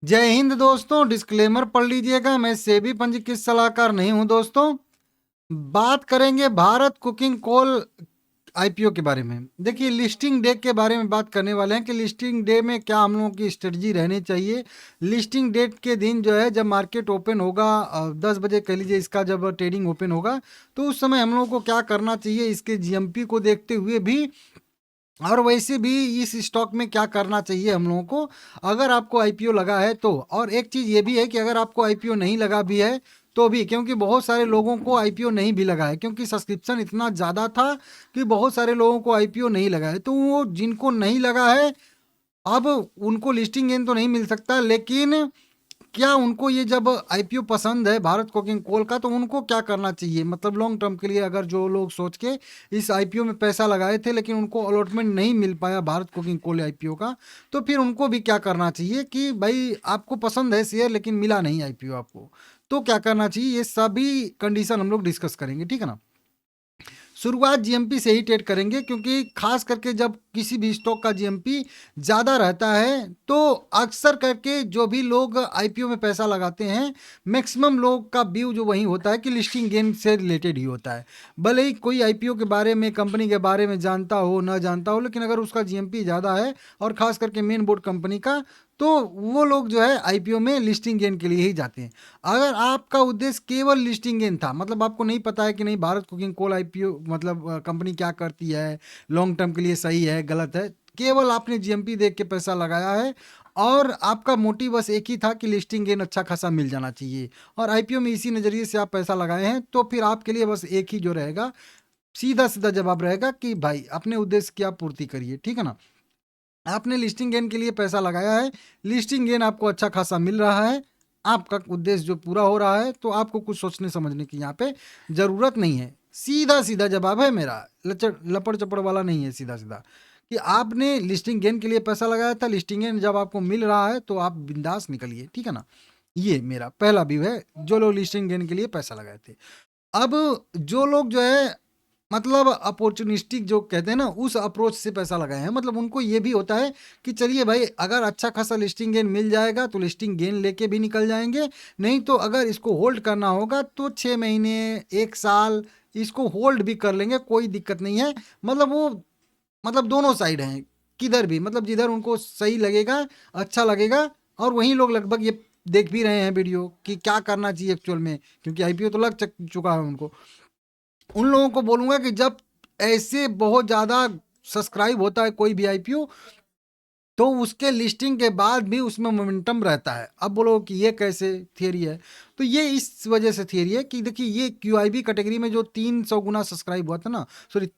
जय हिंद दोस्तों। डिस्क्लेमर पढ़ लीजिएगा, मैं सेबी पंजीकृत सलाहकार नहीं हूं दोस्तों। बात करेंगे भारत कुकिंग कोल आईपीओ के बारे में। देखिए, लिस्टिंग डे के बारे में बात करने वाले हैं कि लिस्टिंग डे में क्या हम लोगों की स्ट्रेटजी रहनी चाहिए। लिस्टिंग डेट के दिन जो है, जब मार्केट ओपन होगा 10 बजे कह लीजिए, इसका जब ट्रेडिंग ओपन होगा तो उस समय हम लोगों को क्या करना चाहिए, इसके जीएमपी को देखते हुए भी और वैसे भी इस स्टॉक में क्या करना चाहिए हम लोगों को, अगर आपको आईपीओ लगा है तो। और एक चीज़ ये भी है कि अगर आपको आईपीओ नहीं लगा भी है तो भी, क्योंकि बहुत सारे लोगों को आईपीओ नहीं भी लगा है, क्योंकि सब्सक्रिप्शन इतना ज़्यादा था कि बहुत सारे लोगों को आईपीओ नहीं लगा है। तो वो जिनको नहीं लगा है, अब उनको लिस्टिंग गेन तो नहीं मिल सकता, लेकिन क्या उनको ये जब आईपीओ पसंद है भारत कोकिंग कोल का, तो उनको क्या करना चाहिए, मतलब लॉन्ग टर्म के लिए अगर जो लोग सोच के इस आईपीओ में पैसा लगाए थे लेकिन उनको अलॉटमेंट नहीं मिल पाया भारत कुकिंग कोल आईपीओ का, तो फिर उनको भी क्या करना चाहिए कि भाई आपको पसंद है शेयर लेकिन मिला नहीं आईपीओ आपको, तो क्या करना चाहिए, ये सभी कंडीशन हम लोग डिस्कस करेंगे, ठीक है ना। शुरुआत जीएमपी से ही ट्रेड करेंगे, क्योंकि खास करके जब किसी भी स्टॉक का जीएमपी ज़्यादा रहता है तो अक्सर करके जो भी लोग आईपीओ में पैसा लगाते हैं, मैक्सिमम लोग का व्यू जो वही होता है कि लिस्टिंग गेन से रिलेटेड ही होता है। भले ही कोई आईपीओ के बारे में, कंपनी के बारे में जानता हो ना जानता हो, लेकिन अगर उसका जीएमपी ज़्यादा है और खास करके मेन बोर्ड कंपनी का, तो वो लोग जो है आईपीओ में लिस्टिंग गेन के लिए ही जाते हैं। अगर आपका उद्देश्य केवल लिस्टिंग गेन था, मतलब आपको नहीं पता है कि नहीं भारत कुकिंग कोल आईपीओ मतलब कंपनी क्या करती है, लॉन्ग टर्म के लिए सही है गलत है, केवल आपने जीएमपी देख के पैसा लगाया है और आपका मोटिव बस एक ही था कि लिस्टिंग गेन अच्छा खासा मिल जाना चाहिए और आईपीओ में इसी नज़रिए से आप पैसा लगाए हैं, तो फिर आपके लिए बस एक ही जो रहेगा, सीधा सीधा जवाब रहेगा कि भाई अपने उद्देश्य की आप पूर्ति करिए, ठीक है ना। आपने लिस्टिंग गेन के लिए पैसा लगाया है, लिस्टिंग गेन आपको अच्छा खासा मिल रहा है, आपका उद्देश्य जो पूरा हो रहा है, तो आपको कुछ सोचने समझने की यहाँ पे ज़रूरत नहीं है। सीधा सीधा जवाब है मेरा, लचड़ लपड़ चपड़ वाला नहीं है, सीधा सीधा कि आपने लिस्टिंग गेन के लिए पैसा लगाया था, लिस्टिंग गेन जब आपको मिल रहा है तो आप बिंदास निकलिए, ठीक है ना। ये मेरा पहला व्यू है, जो लोग लिस्टिंग गेन के लिए पैसा लगाए थे। अब जो लोग जो है, मतलब अपॉर्चुनिस्टिक जो कहते हैं ना, उस अप्रोच से पैसा लगाए हैं, मतलब उनको ये भी होता है कि चलिए भाई, अगर अच्छा खासा लिस्टिंग गेन मिल जाएगा तो लिस्टिंग गेन लेके भी निकल जाएंगे, नहीं तो अगर इसको होल्ड करना होगा तो 6 महीने, 1 साल इसको होल्ड भी कर लेंगे, कोई दिक्कत नहीं है। मतलब वो, मतलब दोनों साइड हैं, किधर भी, मतलब जिधर उनको सही लगेगा, अच्छा लगेगा। और वहीं लोग लगभग ये देख भी रहे हैं वीडियो कि क्या करना चाहिए एक्चुअल में, क्योंकि आईपीओ तो लग चुका है उनको। उन लोगों को बोलूँगा कि जब ऐसे बहुत ज़्यादा सब्सक्राइब होता है कोई भी आईपीओ, तो उसके लिस्टिंग के बाद भी उसमें मोमेंटम रहता है। अब बोलो कि ये कैसे थियरी है, तो ये इस वजह से थियरी है कि देखिए, ये क्यूआईबी कैटेगरी में जो 300 गुना सब्सक्राइब हुआ था ना, सॉरी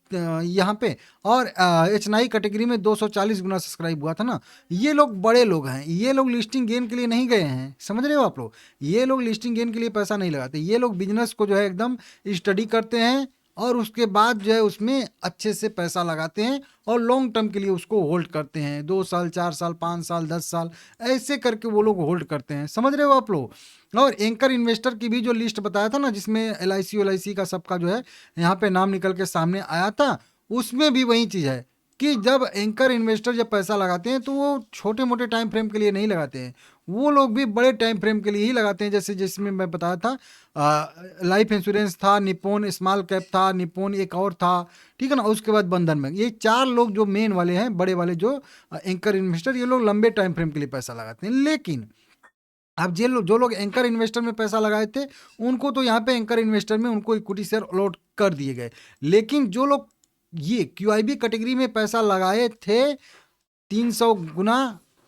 यहाँ पे, और एच एन आई कैटेगरी में 240 गुना सब्सक्राइब हुआ था ना, ये लोग बड़े लोग हैं, ये लोग लिस्टिंग गेन के लिए नहीं गए हैं, समझ रहे हो आप लोग। ये लोग लिस्टिंग गेन के लिए पैसा नहीं लगाते, ये लोग बिजनेस को जो है एकदम स्टडी करते हैं और उसके बाद जो है उसमें अच्छे से पैसा लगाते हैं और लॉन्ग टर्म के लिए उसको होल्ड करते हैं, 2 साल, 4 साल, 5 साल, 10 साल, ऐसे करके वो लोग होल्ड करते हैं, समझ रहे हो आप लोग। और एंकर इन्वेस्टर की भी जो लिस्ट बताया था ना, जिसमें एल आई सी का सबका जो है यहाँ पे नाम निकल के सामने आया था, उसमें भी वही चीज़ है कि जब एंकर इन्वेस्टर जब पैसा लगाते हैं तो वो छोटे मोटे टाइम फ्रेम के लिए नहीं लगाते हैं, वो लोग भी बड़े टाइम फ्रेम के लिए ही लगाते हैं। जैसे जिसमें मैं बताया था, लाइफ इंश्योरेंस था, निप्पॉन स्मॉल कैप था, निप्पॉन एक और था, ठीक है ना, उसके बाद बंधन बैंक, ये 4 लोग जो मेन वाले हैं, बड़े वाले जो एंकर इन्वेस्टर, ये लोग लंबे टाइम फ्रेम के लिए पैसा लगाते हैं। लेकिन अब जो लोग एंकर इन्वेस्टर में पैसा लगाए थे, उनको तो यहाँ पे एंकर इन्वेस्टर में उनको इक्विटी शेयर अलॉट कर दिए गए, लेकिन जो लोग ये क्यूआईबी कैटेगरी में पैसा लगाए थे, 300 गुना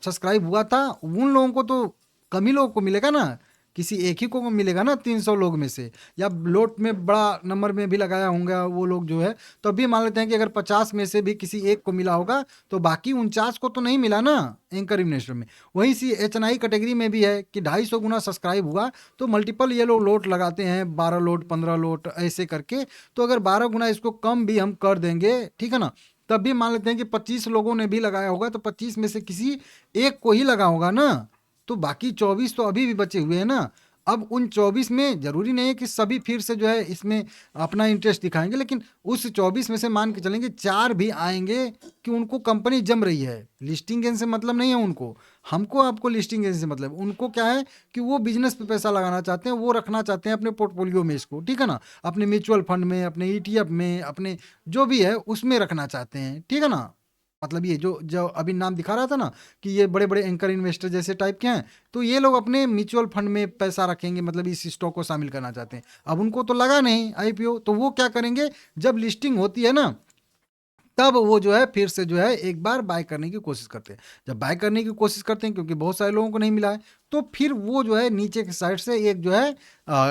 सब्सक्राइब हुआ था, उन लोगों को तो कम ही लोगों को मिलेगा ना, किसी एक ही को मिलेगा ना 300 लोग में से, या लोट में बड़ा नंबर में भी लगाया होंगे वो लोग जो है, तो अभी मान लेते हैं कि अगर 50 में से भी किसी एक को मिला होगा, तो बाकी 49 को तो नहीं मिला ना एंकर इन्वेस्टर में। वहीं C H N I category में भी है कि 250 गुना सब्सक्राइब हुआ, तो मल्टीपल ये लोग लोट लगाते हैं, 12 लोट, 15 लोट ऐसे करके, तो अगर 12 गुना इसको कम भी हम कर देंगे, ठीक है ना, तब भी मान लेते हैं कि 25 लोगों ने भी लगाया होगा, तो 25 में से किसी एक को ही लगा होगा ना, तो बाकी 24 तो अभी भी बचे हुए हैं ना। अब उन 24 में ज़रूरी नहीं है कि सभी फिर से जो है इसमें अपना इंटरेस्ट दिखाएँगे, लेकिन उस 24 में से मान के चलेंगे 4 भी आएँगे कि उनको कंपनी जम रही है। लिस्टिंग गेन से मतलब नहीं है उनको, हमको आपको लिस्टिंग गेन से मतलब। उनको क्या है कि वो बिज़नेस पे पैसा लगाना चाहते हैं, वो रखना चाहते हैं अपने पोर्टफोलियो में इसको, ठीक है ना? अपने म्यूचुअल फंड में, अपने ईटीएफ में, अपने जो भी है उसमें रखना चाहते हैं, ठीक है ना? मतलब ये जो जो अभी नाम दिखा रहा था ना कि ये बड़े-बड़े एंकर इन्वेस्टर जैसे टाइप के हैं, तो ये लोग अपने म्यूचुअल फंड में पैसा रखेंगे, मतलब इस स्टॉक को शामिल करना चाहते हैं। अब उनको तो लगा नहीं आईपीओ, तो वो क्या करेंगे, जब लिस्टिंग होती है ना, तब वो जो है फिर से जो है एक बार बाय करने की कोशिश करते हैं। जब बाय करने की कोशिश करते हैं, क्योंकि बहुत सारे लोगों को नहीं मिला है, तो फिर वो जो है नीचे की साइड से एक जो है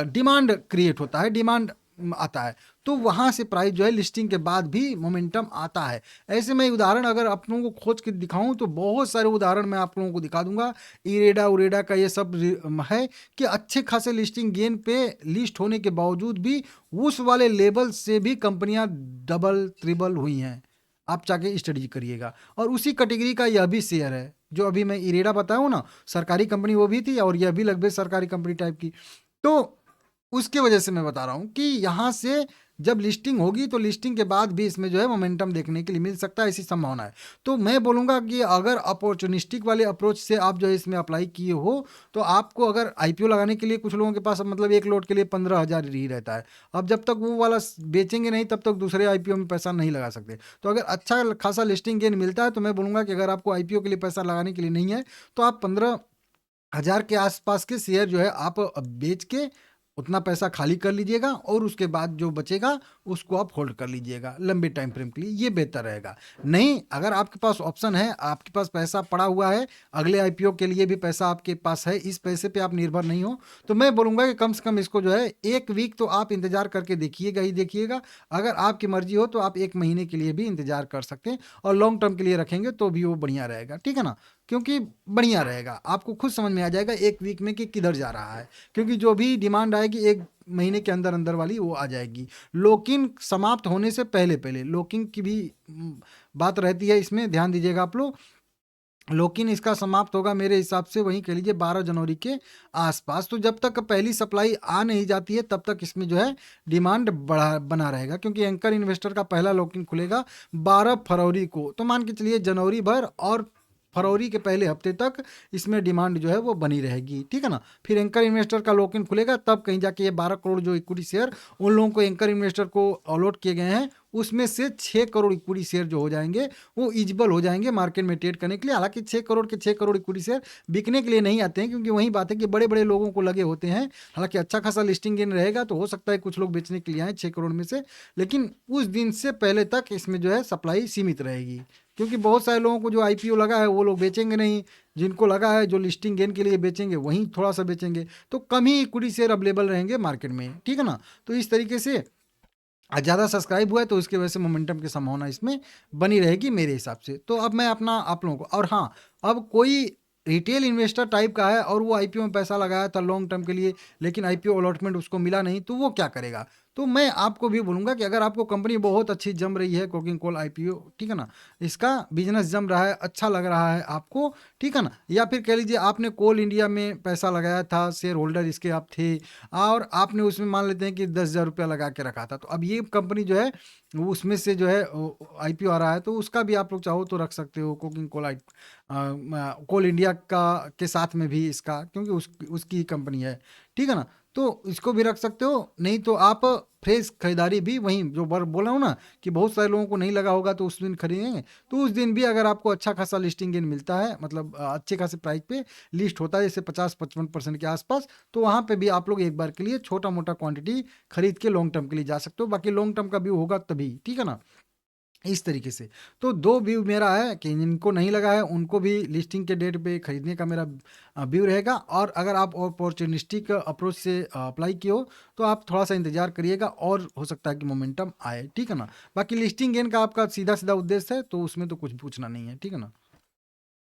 डिमांड क्रिएट होता है, डिमांड आता है, तो वहाँ से प्राइस जो है लिस्टिंग के बाद भी मोमेंटम आता है। ऐसे में उदाहरण अगर आप लोगों को खोज के दिखाऊं तो बहुत सारे उदाहरण मैं आप लोगों को दिखा दूंगा। इरेडा उरेडा का ये सब है कि अच्छे खासे लिस्टिंग गेन पे लिस्ट होने के बावजूद भी उस वाले लेवल से भी कंपनियां डबल ट्रिबल हुई हैं। आप जाके स्टडी करिएगा। और उसी कैटेगरी का यह भी शेयर है जो अभी मैं इरेडा बताऊं ना, सरकारी कंपनी वो भी थी और यह भी लगभग सरकारी कंपनी टाइप की। तो उसके वजह से मैं बता रहा हूँ कि यहाँ से जब लिस्टिंग होगी तो लिस्टिंग के बाद भी इसमें जो है मोमेंटम देखने के लिए मिल सकता है, ऐसी संभावना है। तो मैं बोलूँगा कि अगर अपॉर्चुनिस्टिक वाले अप्रोच से आप जो है इसमें अप्लाई किए हो, तो आपको अगर आईपीओ लगाने के लिए कुछ लोगों के पास मतलब एक लोट के लिए 15,000 ही रहता है। अब जब तक वो वाला बेचेंगे नहीं तब तक दूसरे आईपीओ में पैसा नहीं लगा सकते। तो अगर अच्छा खासा लिस्टिंग गेन मिलता है तो मैं बोलूँगा कि अगर आपको आईपीओ के लिए पैसा लगाने के लिए नहीं है तो आप 15,000 के आसपास के शेयर जो है आप बेच के उतना पैसा खाली कर लीजिएगा और उसके बाद जो बचेगा उसको आप होल्ड कर लीजिएगा लंबे टाइम फ्रेम के लिए, ये बेहतर रहेगा। नहीं, अगर आपके पास ऑप्शन है, आपके पास पैसा पड़ा हुआ है, अगले आईपीओ के लिए भी पैसा आपके पास है, इस पैसे पे आप निर्भर नहीं हो, तो मैं बोलूँगा कि कम से कम इसको जो है 1 वीक तो आप इंतज़ार करके देखिएगा ही देखिएगा। अगर आपकी मर्जी हो तो आप 1 महीने के लिए भी इंतज़ार कर सकते हैं और लॉन्ग टर्म के लिए रखेंगे तो भी वो बढ़िया रहेगा, ठीक है ना? क्योंकि बढ़िया रहेगा, आपको खुद समझ में आ जाएगा 1 वीक में कि किधर जा रहा है, क्योंकि जो भी डिमांड आएगी 1 महीने के अंदर अंदर वाली वो आ जाएगी। लॉकिंग समाप्त होने से पहले-पहले लॉकिंग की भी बात रहती है, इसमें ध्यान दीजिएगा आप लोग। लॉकिन इसका समाप्त होगा मेरे हिसाब से वहीं कह लीजिए 12 जनवरी के आसपास। तो जब तक पहली सप्लाई आ नहीं जाती है तब तक इसमें जो है डिमांड बढ़ा बना रहेगा, क्योंकि एंकर इन्वेस्टर का पहला लॉकिंग खुलेगा 12 फरवरी को। तो मान के चलिए जनवरी भर और फरवरी के पहले हफ्ते तक इसमें डिमांड जो है वो बनी रहेगी, ठीक है ना? फिर एंकर इन्वेस्टर का लॉक इन खुलेगा, तब कहीं जाके ये 12 करोड़ जो इक्विटी शेयर उन लोगों को एंकर इन्वेस्टर को अलॉट किए गए हैं, उसमें से 6 करोड़ इक्विटी शेयर जो हो जाएंगे वो इजिबल हो जाएंगे मार्केट में ट्रेड करने के लिए। हालांकि 6 करोड़ के 6 करोड़ इक्विटी शेयर बिकने के लिए नहीं आते हैं, क्योंकि वही बात है कि बड़े बड़े लोगों को लगे होते हैं। हालांकि अच्छा खासा लिस्टिंग गेन रहेगा तो हो सकता है कुछ लोग बेचने के लिए आए 6 करोड़ में से, लेकिन उस दिन से पहले तक इसमें जो है सप्लाई सीमित रहेगी, क्योंकि बहुत सारे लोगों को जो आईपीओ लगा है वो लोग बेचेंगे नहीं, जिनको लगा है जो लिस्टिंग गेन के लिए बेचेंगे वहीं थोड़ा सा बेचेंगे, तो कम ही इक्विटी शेयर अवेलेबल रहेंगे मार्केट में, ठीक है ना? तो इस तरीके से ज़्यादा सब्सक्राइब हुआ है तो इसकी वजह से मोमेंटम की संभावना इसमें बनी रहेगी मेरे हिसाब से। तो अब मैं अपना आप लोगों को, और हाँ, अब कोई रिटेल इन्वेस्टर टाइप का है और वो आईपीओ में पैसा लगाया था लॉन्ग टर्म के लिए, लेकिन आईपीओ अलॉटमेंट उसको मिला नहीं, तो वो क्या करेगा? तो मैं आपको भी बोलूँगा कि अगर आपको कंपनी बहुत अच्छी जम रही है, कोकिंग कोल आईपीओ, ठीक है ना, इसका बिजनेस जम रहा है, अच्छा लग रहा है आपको, ठीक है ना, या फिर कह लीजिए आपने कोल इंडिया में पैसा लगाया था, शेयर होल्डर इसके आप थे और आपने उसमें मान लेते हैं कि 10,000 रुपया लगा के रखा था, तो अब ये कंपनी जो है वो उसमें से जो है आईपीओ आ रहा है, तो उसका भी आप लोग चाहो तो रख सकते हो, कोकिंग कोल कोल इंडिया का के साथ में भी इसका, क्योंकि उसकी कंपनी है, ठीक है ना, तो इसको भी रख सकते हो। नहीं तो आप फ्रेश खरीदारी भी वहीं जो बोला हूँ ना कि बहुत सारे लोगों को नहीं लगा होगा तो उस दिन खरीदेंगे, तो उस दिन भी अगर आपको अच्छा खासा लिस्टिंग गेन मिलता है, मतलब अच्छे खासे प्राइस पे लिस्ट होता है जैसे 50-55% के आसपास, तो वहाँ पे भी आप लोग एक बार के लिए छोटा मोटा क्वांटिटी खरीद के लॉन्ग टर्म के लिए जा सकते हो। बाकी लॉन्ग टर्म का व्यू होगा तभी, ठीक है ना, इस तरीके से। तो 2 व्यू मेरा है कि जिनको नहीं लगा है उनको भी लिस्टिंग के डेट पे खरीदने का मेरा व्यू रहेगा, और अगर आप अपॉर्चुनिस्टिक अप्रोच से अप्लाई किए हो तो आप थोड़ा-सा इंतज़ार करिएगा और हो सकता है कि मोमेंटम आए, ठीक है ना? बाकी लिस्टिंग गेन का आपका सीधा-सीधा उद्देश्य है तो उसमें तो कुछ पूछना नहीं है, ठीक है ना?